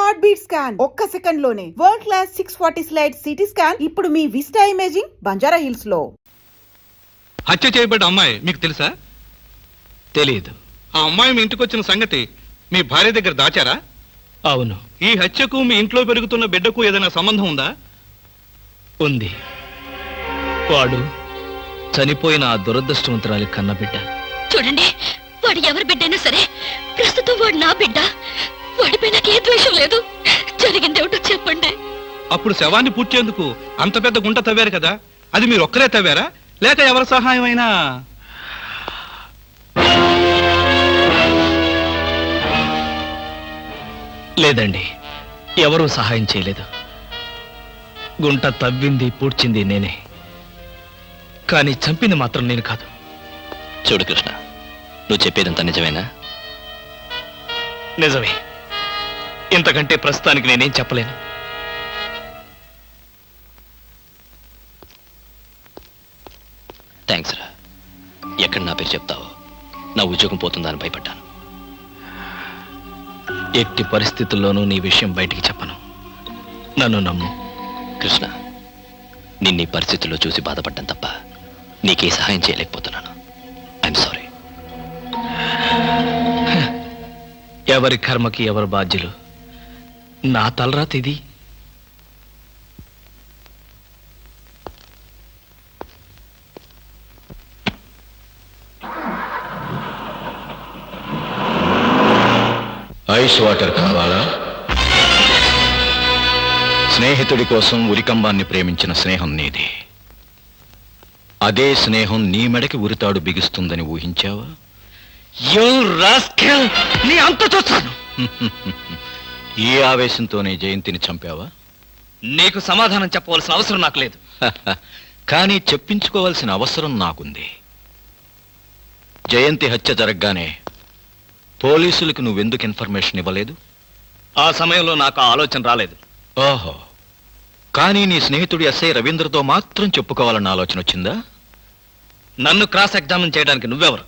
Heart beat scan ఒక్క second లోనే world class 640 slide CT scan ఇప్పుడు మీ విస్టా ఇమేజింగ్ బంజారా హిల్స్ లో. హత్య చేయబడ్డ అమ్మాయి మీకు తెలుసా? తెలియదు. ఆ అమ్మాయి మీ ఇంటికి వచ్చిన సంగతి మీ భార్య దగ్గర దాచారా? అవును. ఈ హత్యకు మీ ఇంట్లో పెరుగుతున్న బిడ్డకు ఏదైనా సంబంధం ఉందా? ఉంది. వాడు చనిపోయిన ఆ దురదృష్టవంతురాలి కన్న బిడ్డ. చూడండి, వాడు ఎవరి బిడ్డైనా సరే ప్రస్తుతం వాడు నా బిడ్డ. వాడిపై నాకు ఏ ద్వేషం లేదు. జరిగిందేమిటో చెప్పండి. అప్పుడు శవాన్ని పూడ్చేందుకు అంత పెద్ద గుంట తవ్వారు కదా, అది మీరు ఒక్కరే తవ్వారా లేక ఎవరి సహాయం అయినా? లేదండి, ఎవరూ సహాయం చేయలేదు. గుంట తవ్వింది పూడ్చింది నేనే, కానీ చంపింది మాత్రం నేను కాదు. చూడు కృష్ణ, నువ్వు చెప్పేదంతా నిజమేనా? నిజమే. ఇంతకంటే ప్రస్తుతానికి నేనేం చెప్పలేను. థ్యాంక్స్ రా. ఎక్కడ నా పేరు చెప్తావో నా ఉద్యోగం పోతుందా అని భయపడ్డాను. ఎట్టి పరిస్థితుల్లోనూ నీ విషయం బయటికి చెప్పను. నన్ను నమ్ము. కృష్ణ, నిన్నీ పరిస్థితుల్లో చూసి బాధపడ్డాను తప్ప నీకే సహాయం చేయలేకపోతున్నాను. I'm sorry. ఎవరి కర్మకి ఎవరు బాధ్యులు. నా తలరాత ఇది. ఐస్ వాటర్ కావాలా? స్నేహితుడి కోసం ఉరికంబాన్ని ప్రేమించిన స్నేహం నీది. అదే స్నేహం నీ మెడకి ఉరితాడు బిగుస్తుందని ఊహించావా? నీ అంత చూస్తాను. ఈ ఆవేశంతోనే జయంతిని చంపావా? నీకు సమాధానం చెప్పవలసిన అవసరం నాకు లేదు. కానీ చెప్పించుకోవాల్సిన అవసరం నాకుంది. జయంతి హత్య జరగగానే పోలీసులకు నువ్వెందుకు ఇన్ఫర్మేషన్ ఇవ్వలేదు? ఆ సమయంలో నాకు ఆ ఆలోచన రాలేదు. ఓహో, కానీ నీ స్నేహితుడు ఎస్ఐ రవీంద్రతో మాత్రం చెప్పుకోవాలన్న ఆలోచన వచ్చిందా? నన్ను క్రాస్ ఎగ్జామిన్ చేయడానికి నువ్వెవరు?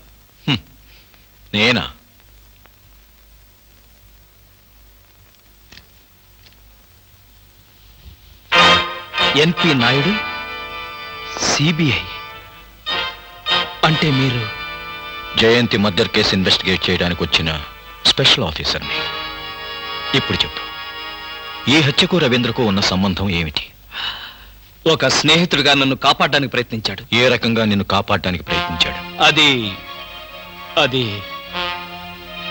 నేనా? ఎన్పి నాయుడు, సిబిఐ. అంటే మీరు జయంతి మర్డర్ కేసు ఇన్వెస్టిగేట్ చేయడానికి వచ్చిన స్పెషల్ ఆఫీసర్ని. ఇప్పుడు చెప్పు, ఈ హత్యకు రవీంద్రకు ఉన్న సంబంధం ఏమిటి? ఒక స్నేహితుడిగా నన్ను కాపాడడానికి ప్రయత్నించాడు. ఏ రకంగా నిన్ను కాపాడడానికి ప్రయత్నించాడు? అది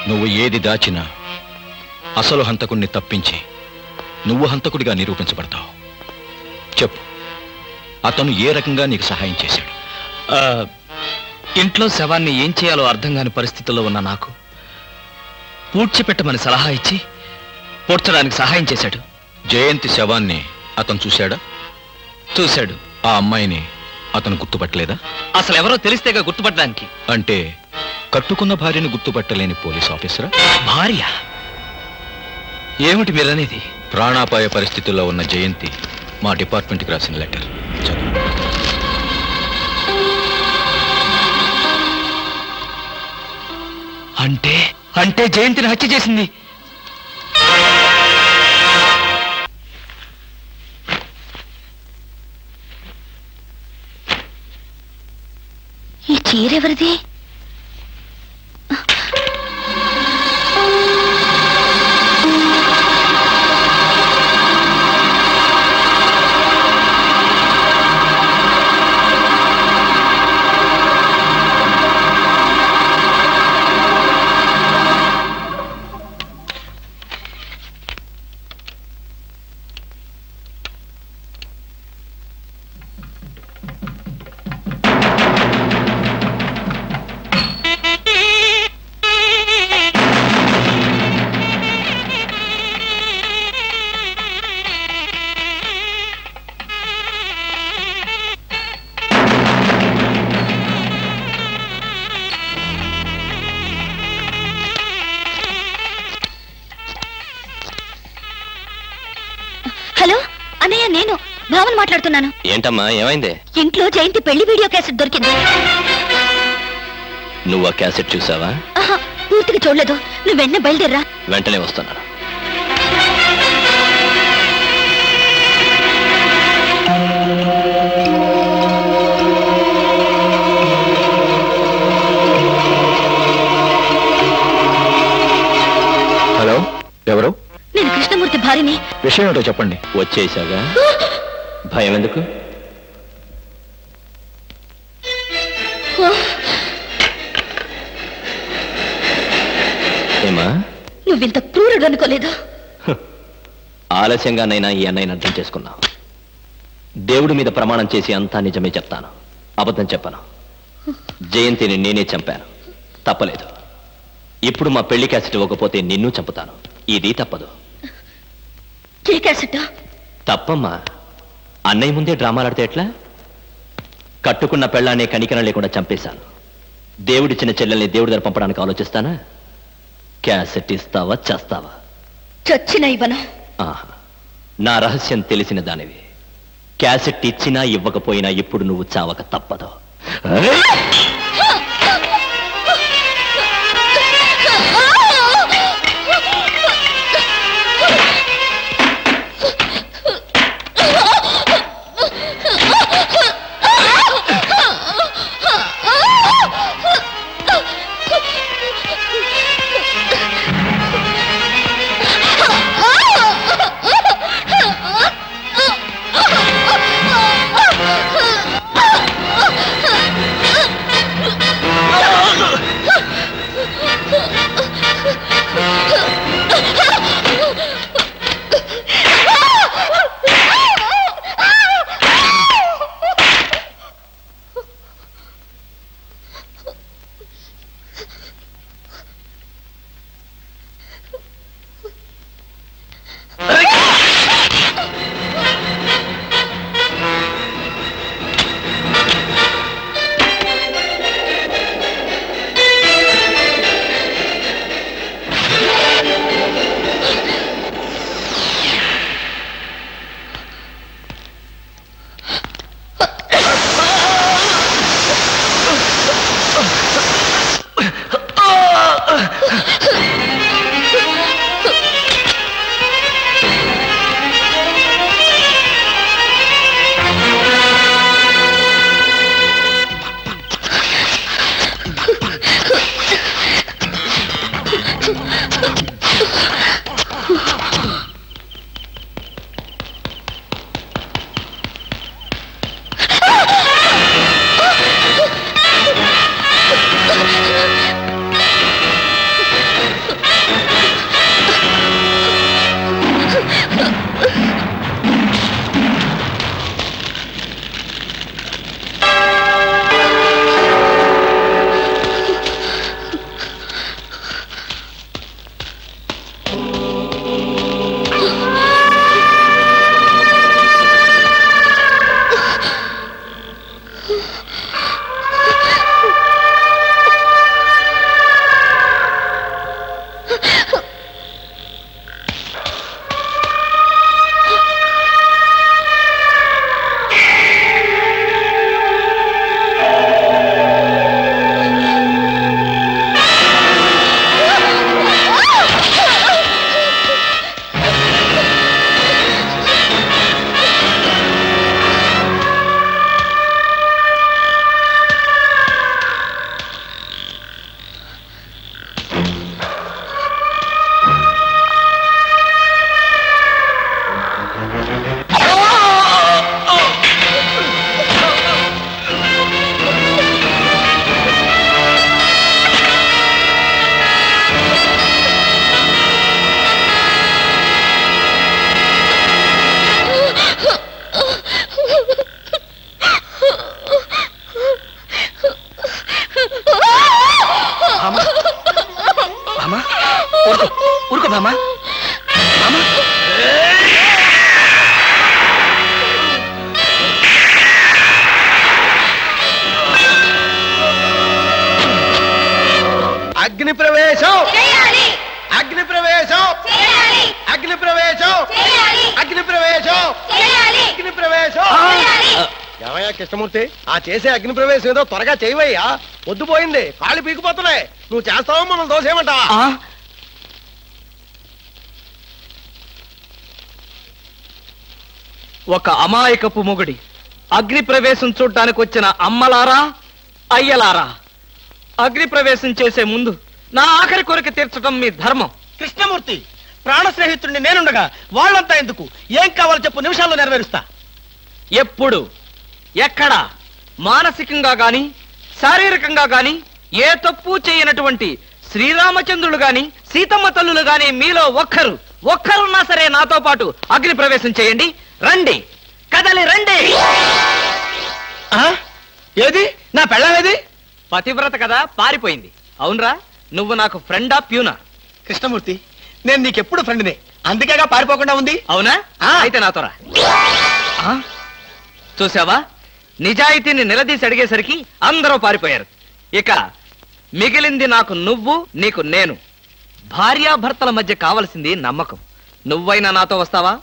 నువ్వు ఏది దాచినా అసలు హంతకుడిని తప్పించి నువ్వు హంతకుడిగా నిరూపించబడతావు. చెప్పు, అతను ఏ రకంగా నీకు సహాయం చేశాడు? ఇంట్లో శవాన్ని ఏం చేయాలో అర్థం కాని పరిస్థితుల్లో ఉన్న నాకు పూడ్చిపెట్టమని సలహా ఇచ్చి పూడ్చడానికి సహాయం చేశాడు. జయంతి శవాన్ని అతను చూశాడా? చూశాడు. ఆ అమ్మాయిని అతను గుర్తుపట్టలేదా? అసలు ఎవరో తెలిస్తేగా గుర్తుపట్టడానికి. అంటే కట్టుకున్న భార్యను గుర్తుపట్టలేని పోలీస్ ఆఫీసరా? భార్య? ఏమిటి మీరనేది? ప్రాణాపాయ పరిస్థితుల్లో ఉన్న జయంతి మా డిపార్ట్మెంట్కి రాసిన లెటర్ చదువు. అంటే జయంతిని హత్య చేసింది ఈ చీరెవరిది? హలో అన్నయ్య, నేను భావన్ మాట్లాడుతున్నాను. ఏంటమ్మా, ఏమైంది? ఇంట్లో జయంతి పెళ్లి వీడియో క్యాసెట్ దొరికింది. నువ్వు ఆ క్యాసెట్ చూసావా? పూర్తిగా చూడలేదు. నువ్వు వెంటనే బయలుదేరా. వెంటనే వస్తున్నాను. ఎవరు? నేను కృష్ణమూర్తి భార్యని. విషయం ఏంటో చెప్పండి. వచ్చేసాగా భయం ఎందుకు? ఏమా, నువ్వింత క్రూరుడు అనుకోలేదు. ఆలస్యంగానైనా ఈ అన్నయ్యని అర్థం చేసుకున్నావు. దేవుడి మీద ప్రమాణం చేసి అంతా నిజమే చెప్తాను, అబద్ధం చెప్పను. జయంతిని నేనే చంపాను, తప్పలేదు. ఇప్పుడు మా పెళ్లి క్యాసెట్ ఇవ్వకపోతే నిన్ను చంపుతాను. ఇది తప్పదు. ఏ క్యాసెట్? తప్పమ్మా. అన్నయ్య ముందే డ్రామాలాడితే ఎట్లా? కట్టుకున్న పెళ్ళాన్ని కనికరం లేకుండా చంపేశాను. దేవుడిచ్చిన చెల్లెల్ని దేవుడి దగ్గర పంపడానికి ఆలోచిస్తానా? క్యాసెట్ ఇస్తావా చేస్తావా? చచ్చిన ఇవ్వను. ఆహా, నా రహస్యం తెలిసిన దానివి. క్యాసెట్ ఇచ్చినా ఇవ్వకపోయినా ఇప్పుడు నువ్వు చావక తప్పదు. ఊరుకో బామ్మ. అగ్ని ప్రవేశం, అగ్ని ప్రవేశం, అగ్ని ప్రవేశం, అగ్ని ప్రవేశం, అగ్ని ప్రవేశం. ఏమయ్యా కృష్ణమూర్తి, ఆ చేసే అగ్ని ప్రవేశం ఏదో త్వరగా చేయవయ్యా. పొద్దుపోయింది, కాళ్ళు పీకిపోతున్నాయి. నువ్వు చేస్తావో మనం దోసేయమంటావా? ఒక అమాయకపు మొగుడి అగ్ని ప్రవేశం చూడ్డానికి వచ్చిన అమ్మలారా, అయ్యలారా, అగ్ని ప్రవేశం చేసే ముందు నా ఆఖరి కోరిక తీర్చడం మీ ధర్మం. కృష్ణమూర్తి, ప్రాణ స్నేహితుడిని నేనుండగా వాళ్ళంతా ఎందుకు? ఏం కావాలో చెప్పు, నిమిషాల్లో నెరవేరుస్తా. ఎప్పుడు ఎక్కడ మానసికంగా గాని శారీరకంగా గాని ఏ తప్పు చేయనటువంటి శ్రీరామచంద్రుడు గాని సీతమ్మ తల్లులు గాని మీలో ఒక్కరున్నా సరే నాతో పాటు అగ్ని ప్రవేశం చేయండి. రండి, కదలి రండి. ఏది నా పెళ్ళామేది? పతివ్రత కదా, పారిపోయింది. అవునరా, నువ్వు నాకు ఫ్రెండా ప్యూనా? కృష్ణమూర్తి, నేను నీకెప్పుడు ఫ్రెండ్నే, అందుకేగా పారిపోకుండా ఉంది. అవునా? అయితే నాతో రా. చూసావా, నిజాయితీని నిలదీసి అడిగేసరికి అందరూ పారిపోయారు. ఇక మిగిలింది నాకు నువ్వు, నీకు నేను. భార్యాభర్తల మధ్య కావలసింది నమ్మకం. నువ్వైనా నాతో వస్తావా?